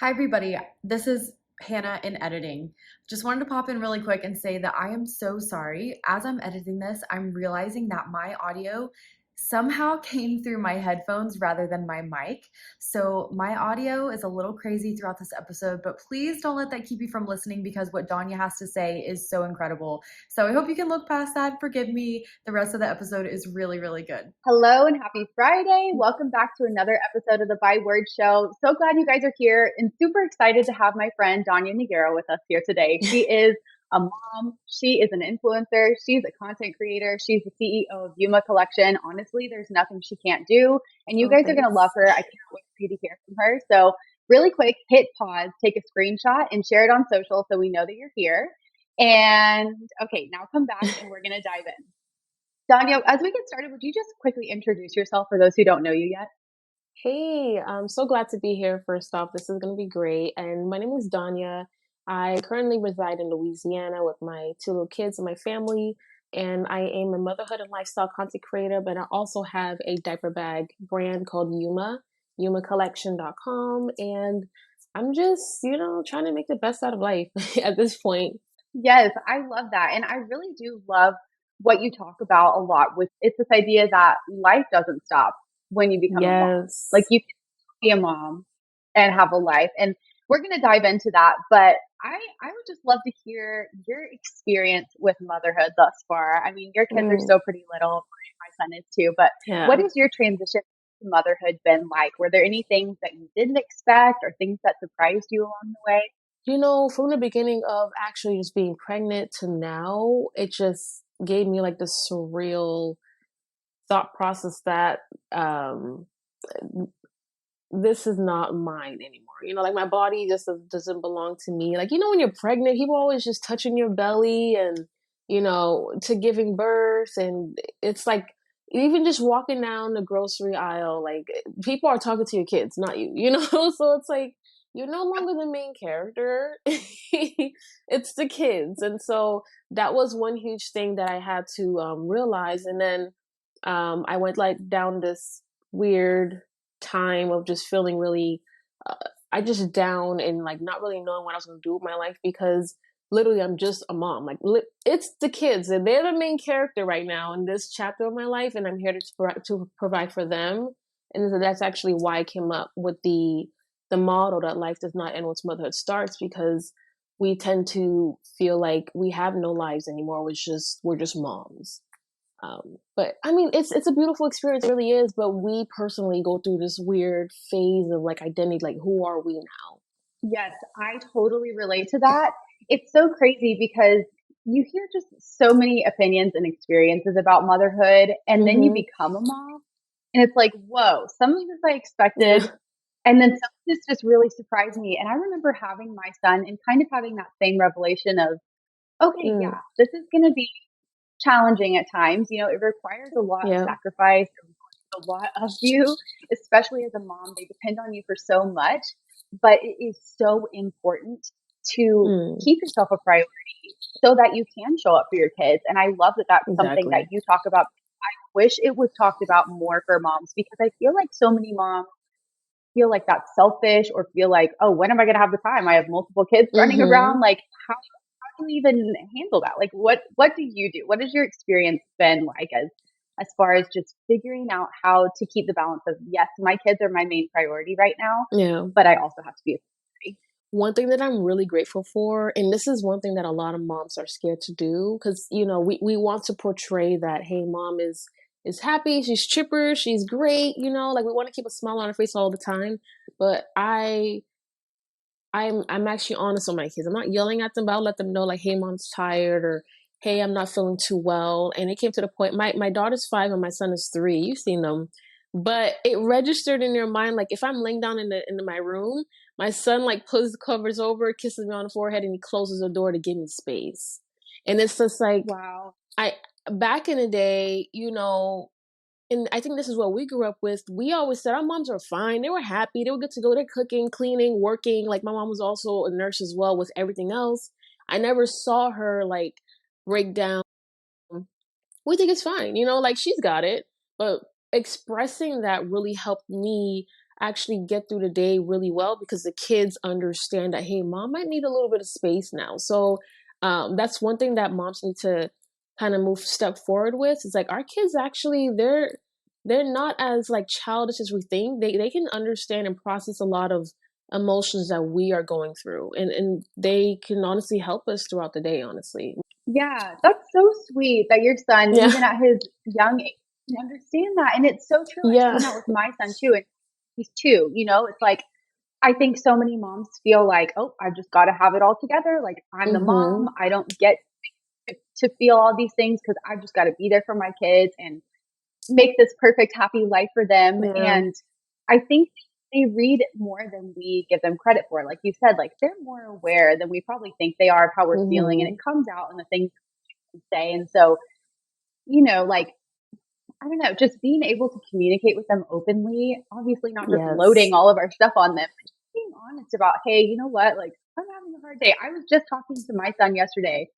Hi, everybody. This is Hannah in editing. Just wanted to pop in really quick and say that I am so sorry. As I'm editing this, I'm realizing that my audio somehow came through my headphones rather than my mic. So my audio is a little crazy throughout this episode, but please don't let that keep you from listening because what Donnya has to say is so incredible. So I hope you can look past that. Forgive me. The rest of the episode is really, really good. Hello and happy Friday. Welcome back to another episode of the By Word Show. So glad you guys are here and super excited to have my friend Donnya Negera with us here today. She is a mom. She is an influencer. She's a content creator. She's the CEO of Yuma Collection. Honestly, there's nothing she can't do. And you guys are going to love her. I can't wait for you to hear from her. So really quick, hit pause, take a screenshot and share it on social so we know that you're here. And okay, now come back and we're going to dive in. Donnya, as we get started, would you just quickly introduce yourself for those who don't know you yet? Hey, I'm so glad to be here. First off, this is going to be great. And my name is Donnya. I currently reside in Louisiana with my two little kids and my family. And I am a motherhood and lifestyle content creator, but I also have a diaper bag brand called Yuma, yumacollection.com. And I'm just, trying to make the best out of life at this point. Yes, I love that. And I really do love what you talk about a lot with it's this idea that life doesn't stop when you become a mom. Yes. Like you can be a mom and have a life. And we're going to dive into that. But I would just love to hear your experience with motherhood thus far. I mean, your kids are still pretty little. My son is too. But Yeah. what has your transition to motherhood been like? Were there any things that you didn't expect or things that surprised you along the way? From the beginning of actually just being pregnant to now, it just gave me like this surreal thought process that this is not mine anymore. Like my body just doesn't belong to me. Like, when you're pregnant, people always just touching your belly and, to giving birth. And it's like, even just walking down the grocery aisle, like people are talking to your kids, not you. So it's like, you're no longer the main character. It's the kids. And so that was one huge thing that I had to realize. And then I went like down this weird time of just feeling really, I just down and like not really knowing what I was going to do with my life because literally I'm just a mom. Like it's the kids and they're the main character right now in this chapter of my life, and I'm here to provide for them. And so that's actually why I came up with the motto that life does not end once motherhood starts, because we tend to feel like we have no lives anymore. We're just moms. But I mean, it's a beautiful experience, it really is. But we personally go through this weird phase of like identity, like who are we now? Yes, I totally relate to that. It's so crazy because you hear just so many opinions and experiences about motherhood, and then you become a mom, and it's like, whoa, some of this I expected, Yeah. and then some of this just really surprised me. And I remember having my son and kind of having that same revelation of, okay, yeah, this is going to be challenging at times. It requires a lot of Yeah. sacrifice, a lot of you, especially as a mom. They depend on you for so much, but it is so important to keep yourself a priority so that you can show up for your kids. And I love that that's something that Exactly. you talk about. I wish it was talked about more for moms because I feel like so many moms feel like that's selfish or feel like, oh, when am I going to have the time? I have multiple kids running around. Like, how do you even handle that? Like, what do you do? What has your experience been like as far as just figuring out how to keep the balance of, yes, my kids are my main priority right now, Yeah. but I also have to be a priority. One thing that I'm really grateful for, and this is one thing that a lot of moms are scared to do, because we want to portray that, hey, mom is happy, she's chipper, she's great, like we want to keep a smile on her face all the time. But I'm actually honest with my kids. I'm not yelling at them, but I'll let them know like, hey, mom's tired, or hey, I'm not feeling too well. And it came to the point, my daughter's 5 and my son is 3. You've seen them. But it registered in their mind, like if I'm laying down in my room, my son like pulls the covers over, kisses me on the forehead, and he closes the door to give me space. And it's just like, Wow. Back in the day, and I think this is what we grew up with. We always said our moms are fine. They were happy. They were good to go. They're cooking, cleaning, working. Like my mom was also a nurse as well with everything else. I never saw her like break down. We think it's fine, like she's got it. But expressing that really helped me actually get through the day really well because the kids understand that, hey, mom might need a little bit of space now. So that's one thing that moms need to kind of move step forward with. It's like our kids actually they're not as like childish as we think. They can understand and process a lot of emotions that we are going through, and they can honestly help us throughout the day, honestly. Yeah, that's so sweet that your son, Yeah. even at his young age, can understand that. And it's so true. I've Yeah. seen that with my son too. And he's 2, it's like, I think so many moms feel like, oh, I've just got to have it all together. Like, I'm the mom. Mhm. I don't get to feel all these things because I've just got to be there for my kids and make this perfect, happy life for them. Yeah. And I think they read more than we give them credit for. Like you said, like they're more aware than we probably think they are of how we're feeling. And it Mhm. comes out in the things we say. And so, like, I don't know, just being able to communicate with them openly, obviously not just Yes. loading all of our stuff on them, but just being honest about, hey, you know what? Like, I'm having a hard day. I was just talking to my son yesterday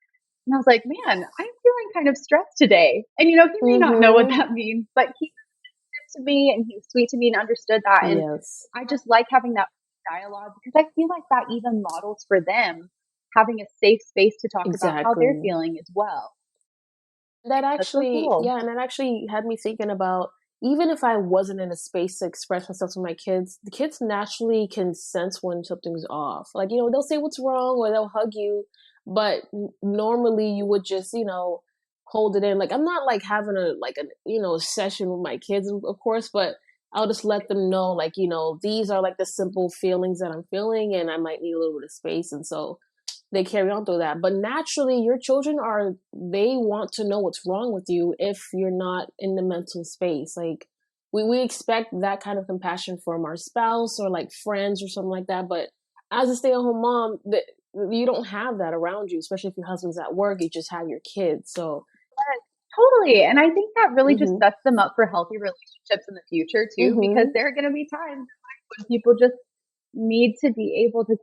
and I was like, man, I'm feeling kind of stressed today. And, he may not know what Mhm. that means, but he to me and he was sweet to me and understood that. And Yes. I just like having that dialogue because I feel like that even models for them having a safe space to talk about how they're Exactly. feeling as well. That That's so actually, cool. yeah, and that actually had me thinking about, even if I wasn't in a space to express myself to my kids, the kids naturally can sense when something's off. Like, they'll say what's wrong or they'll hug you, but normally you would just, hold it in. Like, I'm not like having a session with my kids, of course, but I'll just let them know, like, these are like the simple feelings that I'm feeling and I might need a little bit of space. And so they carry on through that. But naturally, your children they want to know what's wrong with you if you're not in the mental space. Like, we expect that kind of compassion from our spouse or like friends or something like that. But as a stay at home mom, you don't have that around you, especially if your husband's at work, you just have your kids. So, Totally. And I think that really just hmm sets them up for healthy relationships in the future too, because hmm there are going to be times when people just need to be able to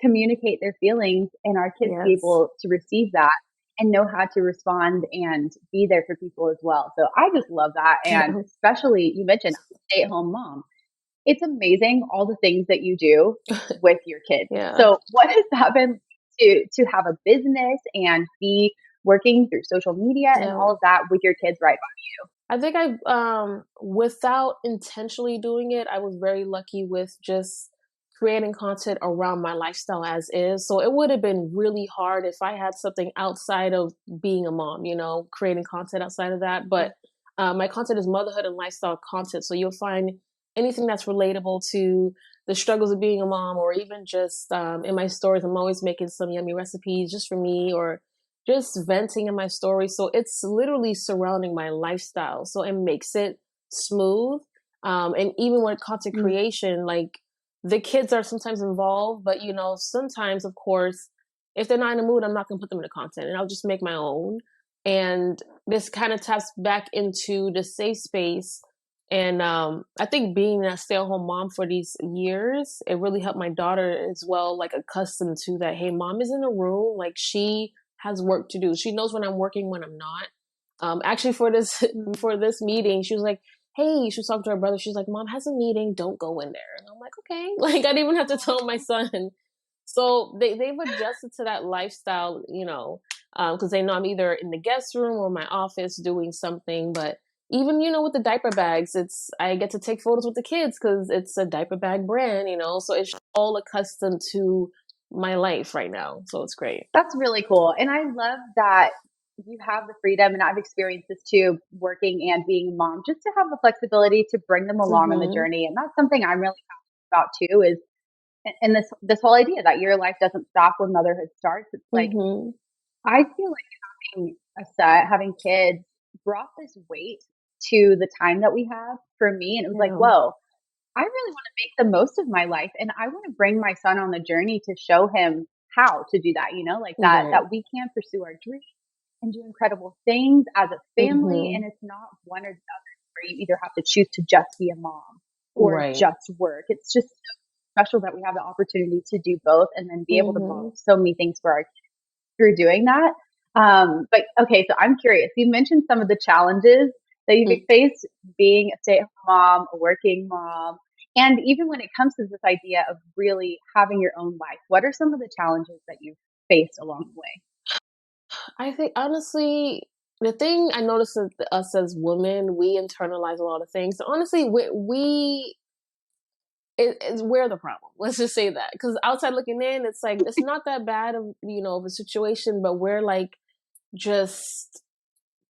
communicate their feelings and our kids be yes. able to receive that and know how to respond and be there for people as well. So I just love that. And Yeah. especially you mentioned stay at home mom. It's amazing all the things that you do with your kids. Yeah. So what has that been to have a business and be working through social media and Yeah. all of that with your kids right I think without intentionally doing it, I was very lucky with just creating content around my lifestyle as is. So it would have been really hard if I had something outside of being a mom, creating content outside of that. by you? But my content is motherhood and lifestyle content. So you'll find anything that's relatable to the struggles of being a mom, or even just in my stories, I'm always making some yummy recipes just for me, or just venting in my story. So it's literally surrounding my lifestyle. So it makes it smooth. And even with content Mm. creation, like the kids are sometimes involved, but sometimes, of course, if they're not in the mood, I'm not going to put them in the content and I'll just make my own. And this kind of taps back into the safe space. And I think being a stay at home mom for these years, it really helped my daughter as well, like accustomed to that. Hey, mom is in the room. Like she has work to do. She knows when I'm working, when I'm not. Actually, for this Mm. for this meeting, she was like, "Hey," she was talking to her brother. She's like, "Mom has a meeting. Don't go in there." And I'm like, "Okay." Like I didn't even have to tell my son. So they've adjusted to that lifestyle, because they know I'm either in the guest room or my office doing something. But even with the diaper bags, I get to take photos with the kids because it's a diaper bag brand, So it's all accustomed to my life right now. So it's great. That's really cool. And I love that you have the freedom, and I've experienced this too, working and being a mom, just to have the flexibility to bring them along on the Mhm. journey. And that's something I'm really passionate about too, is and this whole idea that your life doesn't stop when motherhood starts. It's like Mhm. I feel like having kids brought this weight to the time that we have for me. And it was like, Yeah. whoa, I really want to make the most of my life. And I want to bring my son on the journey to show him how to do that, like Right. that we can pursue our dreams and do incredible things as a family. And Mhm. it's not one or the other where you either have to choose to just be a mom or Right. just work. It's just so special that we have the opportunity to do both and then be able to model Mhm. so many things for our through doing that. But okay, so I'm curious. You mentioned some of the challenges that you've Mm. faced being a stay-at-home mom, a working mom. And even when it comes to this idea of really having your own life, what are some of the challenges that you've faced along the way? I think honestly, the thing I notice with us as women, we internalize a lot of things. So honestly, we're the problem. Let's just say that, because outside looking in, it's like it's not that bad of of a situation, but we're like just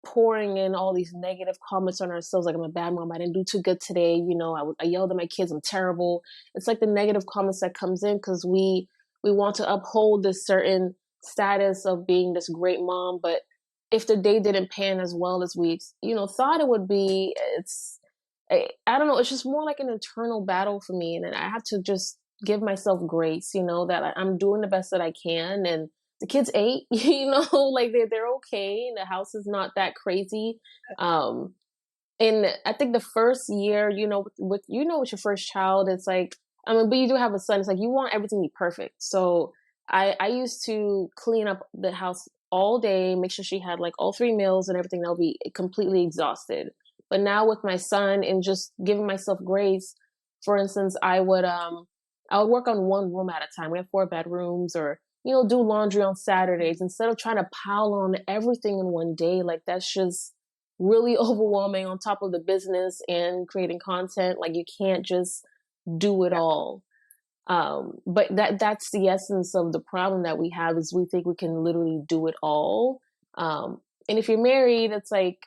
pouring in all these negative comments on ourselves, like I'm a bad mom, I didn't do too good today, I yelled at my kids, I'm terrible. It's like the negative comments that comes in because we want to uphold this certain status of being this great mom, but if the day didn't pan as well as we thought it would be, I don't know, it's just more like an internal battle for me, and then I have to just give myself grace, that I'm doing the best that I can, and the kids ate, like they're okay. The house is not that crazy. Um, and I think the first year, with your first child, it's like, I mean, but you do have a son. It's like you want everything to be perfect. So I used to clean up the house all day, make sure she had like all three meals and everything. I'll be completely exhausted. But now with my son and just giving myself grace, for instance, I would work on one room at a time. We have 4 bedrooms, or do laundry on Saturdays instead of trying to pile on everything in one day. Like that's just really overwhelming on top of the business and creating content. Like you can't just do it Yeah. all. But that's the essence of the problem that we have, is we think we can literally do it all. And if you're married, it's like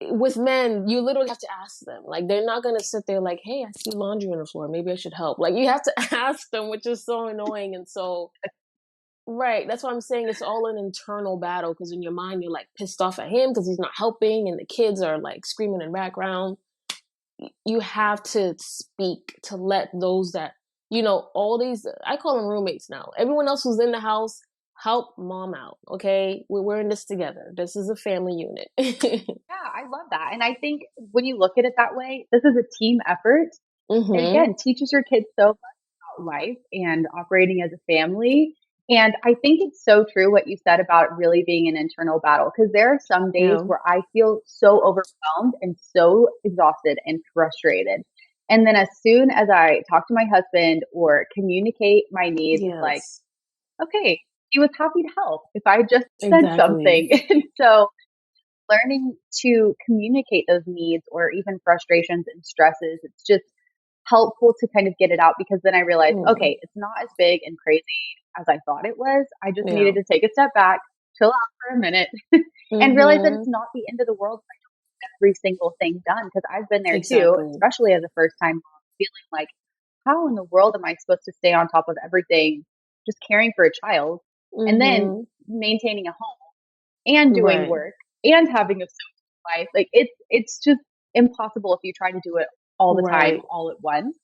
with men, you literally have to ask them. Like they're not gonna sit there like, "Hey, I see laundry on the floor. Maybe I should help." Like you have to ask them, which is so annoying. And so, right, that's why I'm saying it's all an internal battle, because in your mind you're like pissed off at him because he's not helping, and the kids are like screaming in the background. You have to speak to let those that all these, I call them roommates now. Everyone else who's in the house, help mom out. Okay, we're in this together. This is a family unit. Yeah, I love that. And I think when you look at it that way, this is a team effort. It Mhm. again teaches your kids so much about life and operating as a family. And I think it's so true what you said about really being an internal battle, because there are some days Yeah. where I feel so overwhelmed and so exhausted and frustrated. And then as soon as I talk to my husband or communicate my needs, it's like, Yes. okay, he was happy to help if I just said Exactly. something. And so learning to communicate those needs or even frustrations and stresses, it's just helpful to kind of get it out, because then I realized, Mm. okay, it's not as big and crazy as I thought it was. I just needed Yeah. to take a step back, chill out for a minute, and realize that it's Mhm. not the end of the world if I don't get every single thing done. Because I've been there too, Exactly. especially as a first time mom, feeling like, how in the world am I supposed to stay on top of everything, just caring for a child, and then Mhm. maintaining a home and doing Right. work and having a social life? Like it's just impossible if you try to do it all the time, Right. all at once.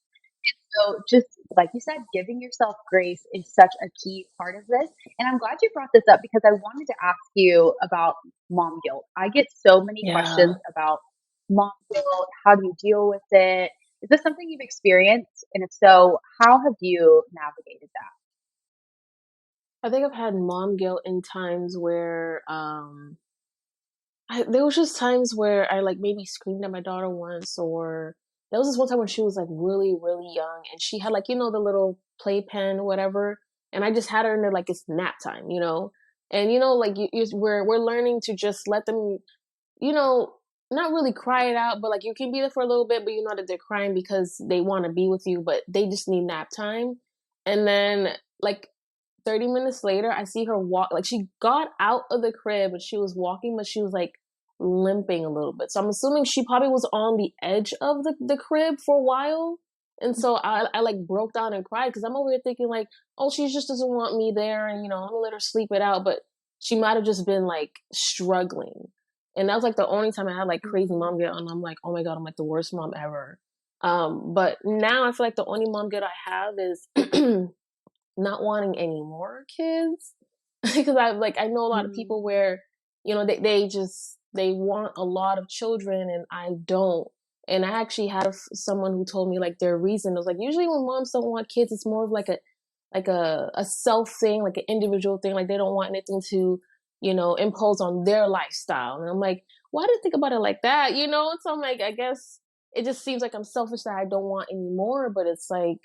So just like you said, giving yourself grace is such a key part of this. And I'm glad you brought this up, because I wanted to ask you about mom guilt. I get so many questions Yeah. about mom guilt. How do you deal with it? Is this something you've experienced? And if so, how have you navigated that? I think I've had mom guilt in times where there was just times where I like maybe screamed at my daughter once, or there was this one time when she was like really, really young, and she had like the little playpen or whatever, and I just had her in there like it's nap time, and like we're learning to just let them, you know, not really cry it out, but like you can be there for a little bit, but you know that they're crying because they want to be with you, but they just need nap time. And then like 30 minutes later, I see her walk. Like she got out of the crib and she was walking, but she was like limping a little bit. So I'm assuming she probably was on the edge of the crib for a while. And so I like broke down and cried because I'm over here thinking like, oh, she just doesn't want me there, and I'm gonna let her sleep it out. But she might have just been like struggling. And that was like the only time I had like crazy Mhm. mom guilt, and I'm like, oh my god, I'm like the worst mom ever. But now I feel like the only mom guilt I have is not wanting any more kids because I know a lot of Mhm. people where they want a lot of children and I don't. And I actually had someone who told me like their reason was like usually when moms don't want kids, it's more of like a self thing, like an individual thing. Like they don't want anything to impose on their lifestyle. And I'm like, why did I think about it like that? So I'm like, I guess it just seems like I'm selfish that I don't want any more, but it's like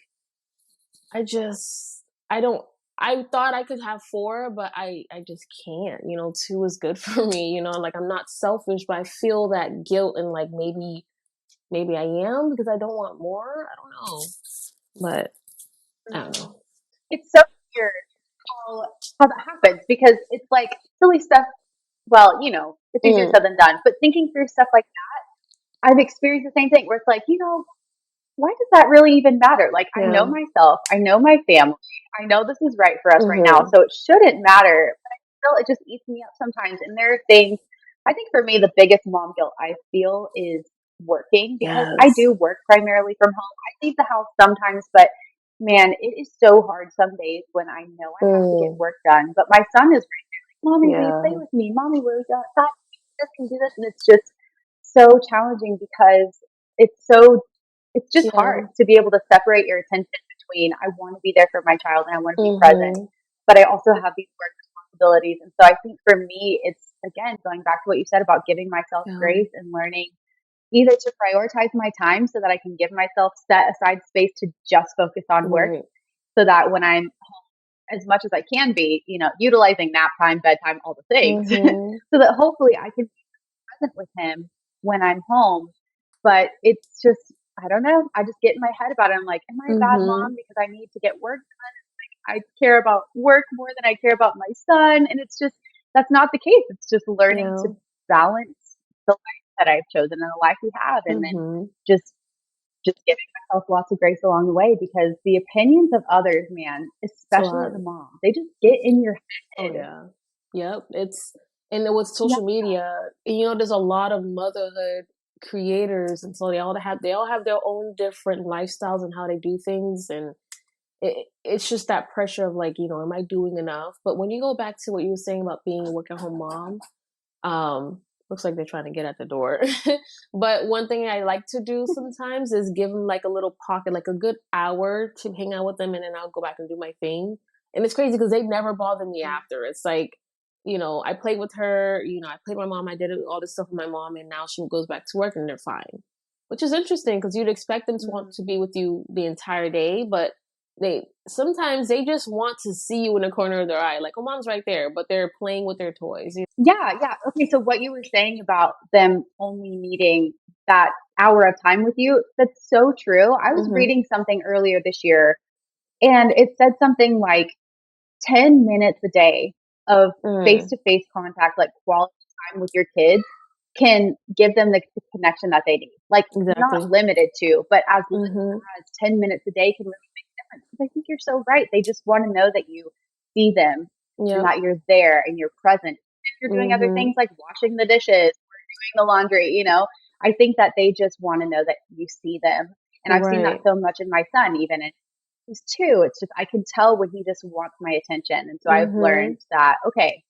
I don't I thought I could have 4, but I just can't. 2 is good for me, like I'm not selfish, but I feel that guilt and like maybe I am because I don't want more. I don't know. But I don't know. It's so weird how that happens because it's like silly stuff. Well, it's easier Mm, said than done, but thinking through stuff like I've experienced the same thing where it's like, why does that really even matter? Like, I know yeah. myself, I know my family, I know this is right for us right now, Mhm. so it shouldn't matter. But still, it just eats me up sometimes. And there are things, I think for me, the biggest mom guilt I feel is working because I Yes. do work primarily from home. I leave the house sometimes, but man, it is so hard some days when I know I have to get Mm, work done. But my son is right there, like, Mommy, will you play yeah. with me? Mommy, will you do that? This can do this. And it's just so challenging because it's just hard Yeah. to be able to separate your attention between I want to be there for my child and I want to be present, Mhm. but I also have these work responsibilities. And so I think for me, it's again going back to what you said about giving myself Yeah. grace and learning either to prioritize my time so that I can give myself set aside space to just focus on work Right. so that when I'm as much as I can be, utilizing nap time, bedtime, all the things, Mhm. so that hopefully I can be present with him when I'm home. But it's just, I don't know. I just get in my head about it. I'm like, am I a bad mom Mhm. because I need to get work? I care about work more than I care about my son. And it's just, that's not the case. It's just learning to Yeah. balance the life that I've chosen and the life we have. And then Mhm. just, just giving myself lots of grace along the way because the opinions of others, man, It's a especially as lot. a mom, they just get in your Oh head. yeah. Yep. And then with Yeah. social media, there's a lot of motherhood creators, and so they all have their own different lifestyles and how they do things, and it's just that pressure of like, am I doing enough? But when you go back to what you were saying about being a work at home mom, looks like they're trying to get at the door. But one thing I like to do sometimes is give them like a little pocket, like a good hour to hang out with them, and then I'll go back and do my thing. And it's crazy because they never bother me after. It's like, I played with her, I played with my mom, I did all this stuff with my mom, and now she goes back to work and they're fine. Which is interesting because you'd expect them to want Mm. to be with you the entire day, but they just want to see you in the corner of their eye. Like, oh, mom's right there, but they're playing with their toys. Yeah, yeah. Okay, so what you were saying about them only needing that hour of time with you, that's so true. I was Mm-hmm. reading something earlier this year and it said something like 10 minutes a day of Mm, face-to-face contact, like quality time with your kids can give them the connection that they need. Like not exactly. limited to, but as little Mhm. as 10 minutes a day can really make a difference. Because I think you're so right. They just want to know that you see them and Yep. that you're there and you're present. If you're doing other Mhm. things like washing the dishes, doing the laundry, I think that they just want to know that you see them. And I've seen that Right. so much in my son, even in he's 2. It's just I can tell when he just wants my attention. And so I've learned Mhm. that, okay,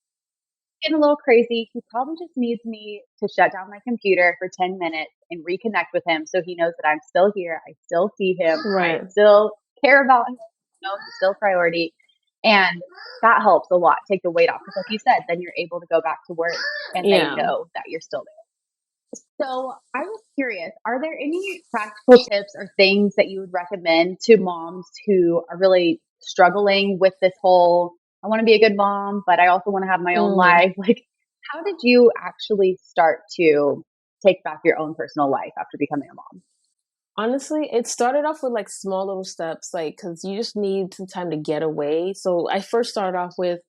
getting a little crazy. He probably just needs me to shut down my computer for 10 minutes and reconnect with him so he knows that I'm still here. I still see him. I Right. still care about him. He's still priority. And that helps a lot, take the weight off. Because like you said, then you're able to go back to work and they Yeah. know that you're still there. So I was curious, are there any practical tips or things that you would recommend to moms who are really struggling with this whole, I want to be a good mom, but I also want to have my own Mm. life? Like, how did you actually start to take back your own personal life after becoming a mom? Honestly, it started off with like small little steps, like because you just need some time to get away. So I first started off with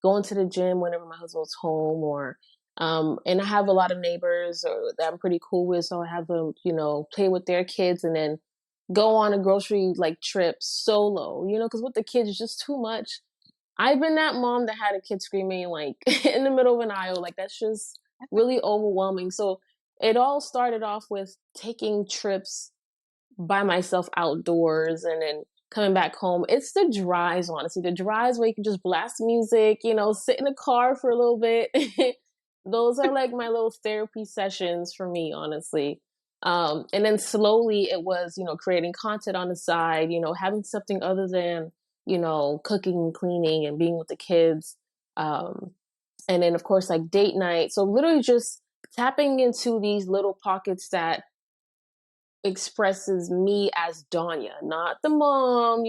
going to the gym whenever my husband was home, or and I have a lot of neighbors that I'm pretty cool with, so I have them, play with their kids, and then go on a grocery like trip solo, because with the kids it's just too much. I've been that mom that had a kid screaming like in the middle of an aisle, like that's just really overwhelming. So it all started off with taking trips by myself outdoors and then coming back home. It's the drives, honestly. The drives where you can just blast music, sit in the car for a little bit. Those are like my little therapy sessions for me, honestly. And then slowly it was, creating content on the side, having something other than, cooking, cleaning, and being with the kids. Um, and then, of course, like date night. So literally just tapping into these little pockets that expresses me as Donnya, not the mom,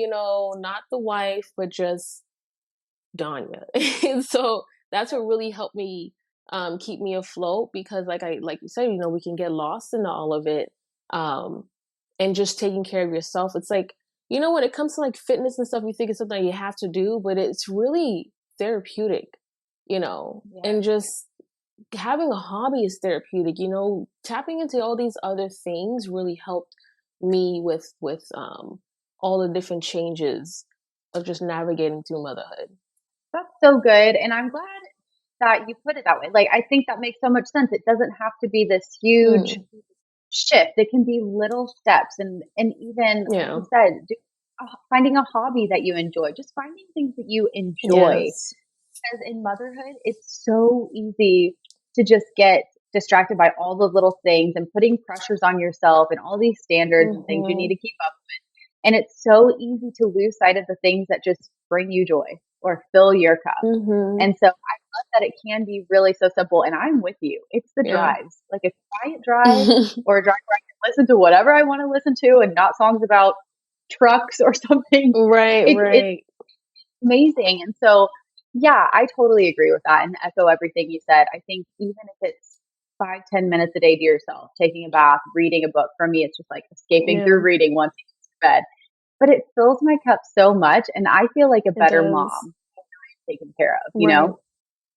not the wife, but just Donnya. And so that's what really helped me keep me afloat, because like you said, we can get lost in all of it. Um and just taking care of yourself. It's like, when it comes to like fitness and stuff, you think it's something you have to do, but it's really therapeutic, Yeah. and just having a hobby is therapeutic, tapping into all these other things really helped me with all the different changes of just navigating through motherhood. That's so good. And I'm glad that you put it that way. Like, I think that makes so much sense. It doesn't have to be this huge Mm, shift. It can be little steps. And even, like yeah. you said, finding a hobby that you enjoy, just finding things that you enjoy. Yes. Because in motherhood, it's so easy to just get distracted by all the little things and putting pressures on yourself and all these standards and things you need Mhm. to keep up. And it's so easy to lose sight of the things that just bring you joy or fill your cup. Mhm. And so I love that it can be really so simple. And I'm with you. It's the Yeah. drives, like a quiet drive or a drive where I can listen to whatever I want to listen to and not songs about trucks or something. Right, It's right. amazing. And so, yeah, I totally agree with that and echo everything you said. I think even if it's 5, 10 minutes a day to yourself, taking a bath, reading a book, for me, it's just like escaping through Yeah, reading once you get to bed. But it fills my cup so much. And I feel like a it better does. mom taken care of, you Right. know?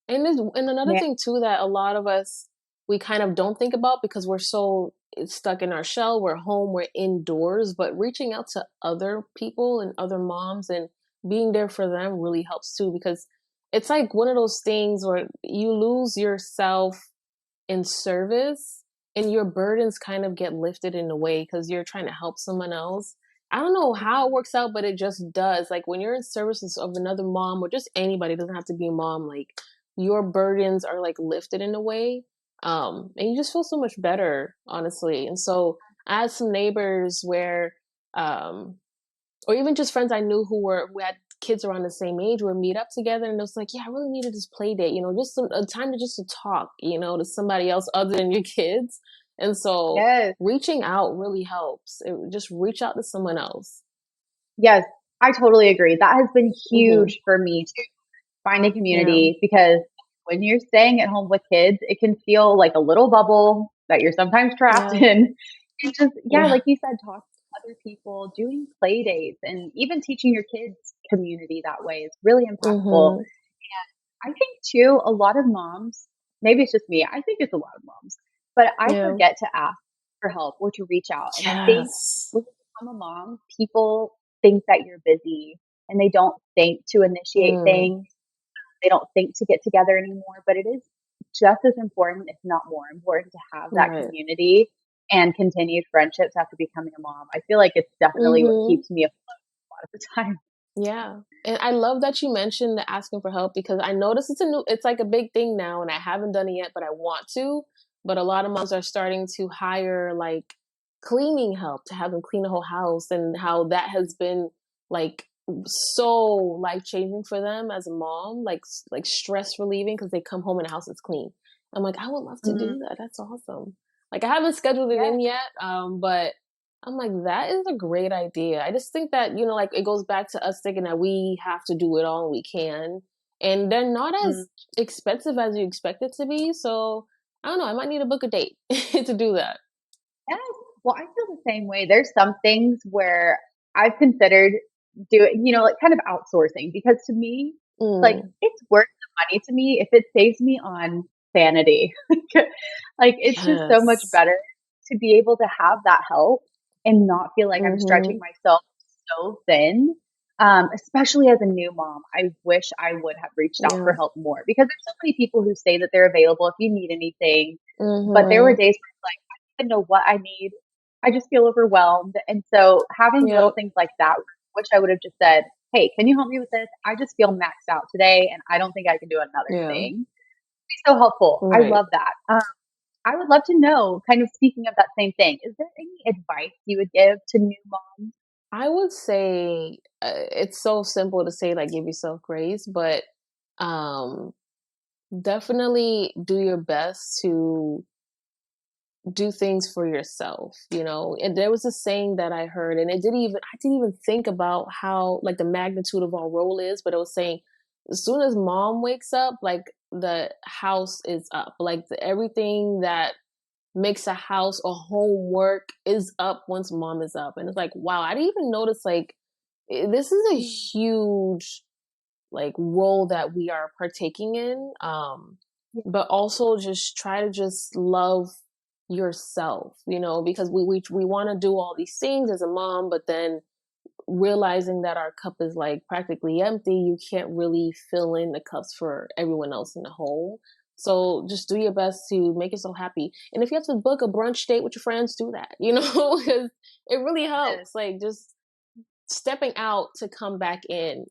And another Yeah. thing too that a lot of us, we kind of don't think about because we're so stuck in our shell, we're home, we're indoors, but reaching out to other people and other moms and being there for them really helps too, because it's like one of those things where you lose yourself in service and your burdens kind of get lifted in a way because you're trying to help someone else. I don't know how it works out, but it just does. Like when you're in services of another mom or just anybody, it doesn't have to be a mom, like your burdens are like lifted in a way. And you just feel so much better, honestly. And so I had some neighbors where um or even just friends I knew who had kids around the same age would meet up together, and it was like, yeah, I really needed this play date, just a time to talk, to somebody else other than your kids. And so Yes. reaching out really helps. Just reach out to someone else. Yes. I totally agree. That has been Hmm. huge for me too, finding Yeah. community because when you're staying at home with kids, it can feel like a little bubble that you're sometimes trapped Yeah. in. And just, yeah, Yeah. like you said, talking to other people, doing play dates, and even teaching your kids community that way is really impactful. Hmm. I think too, a lot of moms, maybe it's just me, I think it's a lot of moms, but I Yeah. forget to ask for help or to reach out. And I think Yes. when you become a mom, people think that you're busy and they don't think to initiate Mm. things. They don't think to get together anymore, but it is just as important, if not more important, to have that Right. community and continued friendships after becoming a mom. I feel like it's definitely what Hmm. keeps me afloat a lot of the time. Yeah. And I love that you mentioned the asking for help, because I notice it's like a big thing now, and I haven't done it yet, but I want to. But a lot of moms are starting to hire like cleaning help to have them clean the whole house, and how that has been like so life changing for them as a mom, like stress relieving because they come home and the house is clean. I'm like, I would love to Mhm. do that. That's awesome. Like I haven't scheduled it Yeah. in yet, but I'm like, that is a great idea. I just think that, like it goes back to us thinking that we have to do it all and we can. And they're not Mm. as expensive as you expect it to be. So I don't know. I might need to book a date to do that. Yes. Well, I feel the same way. There's some things where I've considered doing, like kind of outsourcing because to me, like Mm, it's worth the money to me if it saves me on sanity. Like it's just so much yes. better to be able to have that help and not feel like I'm stretching Mm-hmm. myself so thin. Especially as a new mom, I wish I would have reached out for Yeah. help more because there's so many people who say that they're available if you need anything. But there were Mm-hmm. days where it's like, I don't know what I need. I just feel overwhelmed. And so having little Yep. things like that, which I would have just said, hey, can you help me with this? I just feel maxed out today and I don't think I can do another Yeah. thing. It's so helpful. I Right. love that. I would love to know, kind of speaking of that same thing, is there any advice you would give to new moms? I would say it's so simple to say, like, give yourself grace, but um, definitely do your best to do things for yourself, you know. And there was a saying that I heard, and I didn't even think about how, like, the magnitude of our role is, but it was saying as soon as mom wakes up, like, the house is up. Like, everything that makes a house or homework is up once mom is up. And it's like, wow, I didn't even notice, like, this is a huge, like, role that we are partaking in. But also just try to just love yourself, you know, because we want to do all these things as a mom, but then realizing that our cup is like practically empty, you can't really fill in the cups for everyone else in the home. So just do your best to make yourself happy. And if you have to book a brunch date with your friends, do that, you know, because it really helps. Like, just stepping out to come back in.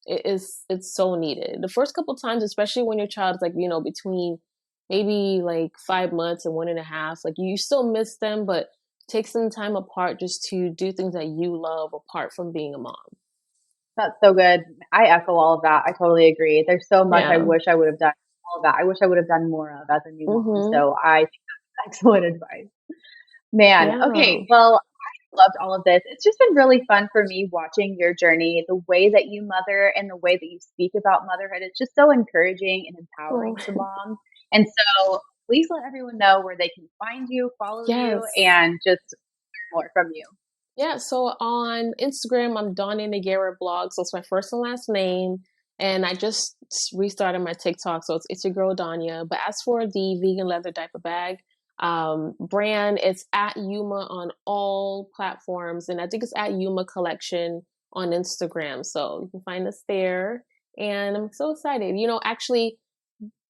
It's so needed. The first couple times, especially when your child is, like, you know, between maybe like 5 months and 1.5, like, you still miss them, but take some time apart just to do things that you love apart from being a mom. That's so good. I echo all of that. I totally agree. There's so much I Yeah. wish I would have done. All of that I wish I would have done more of as a new mom. Mm-hmm. So I think that's excellent advice. Man, Yeah. okay. Well, I loved all of this. It's just been really fun for me watching your journey, the way that you mother and the way that you speak about motherhood. It's just so encouraging and Oh, empowering to moms. And so please let everyone know where they can find you, follow you, yes. and just learn more from you. Yeah, so on Instagram, I'm Donnya Negera blog. So it's my first and last name. And I just restarted my TikTok. So it's your girl, Donnya. But as for the vegan leather diaper bag brand, it's at Yuma on all platforms. And I think it's at Yuma Collection on Instagram. So you can find us there. And I'm so excited. You know, actually,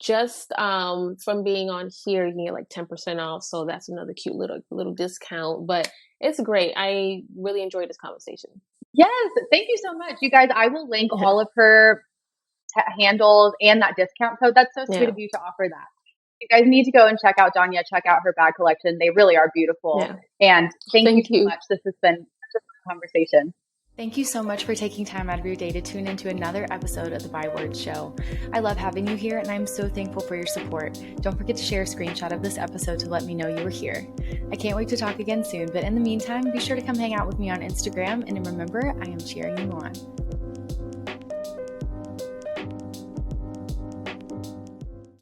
just from being on here, you can get like 10% off. So that's another cute little discount. But it's great. I really enjoyed this conversation. Yes, thank you so much. You guys, I will link all of her handles and that discount code. That's so sweet Yeah. of you to offer that. You guys need to go and check out Donnya, check out her bag collection. They really are beautiful. Yeah. And thank you Thank so you. much. This has been such a fun conversation. Thank you so much for taking time out of your day to tune into another episode of the Byword Show. I love having you here, and I'm so thankful for your support. Don't forget to share a screenshot of this episode to let me know you were here. I can't wait to talk again soon, but in the meantime, be sure to come hang out with me on Instagram, and remember, I am cheering you on.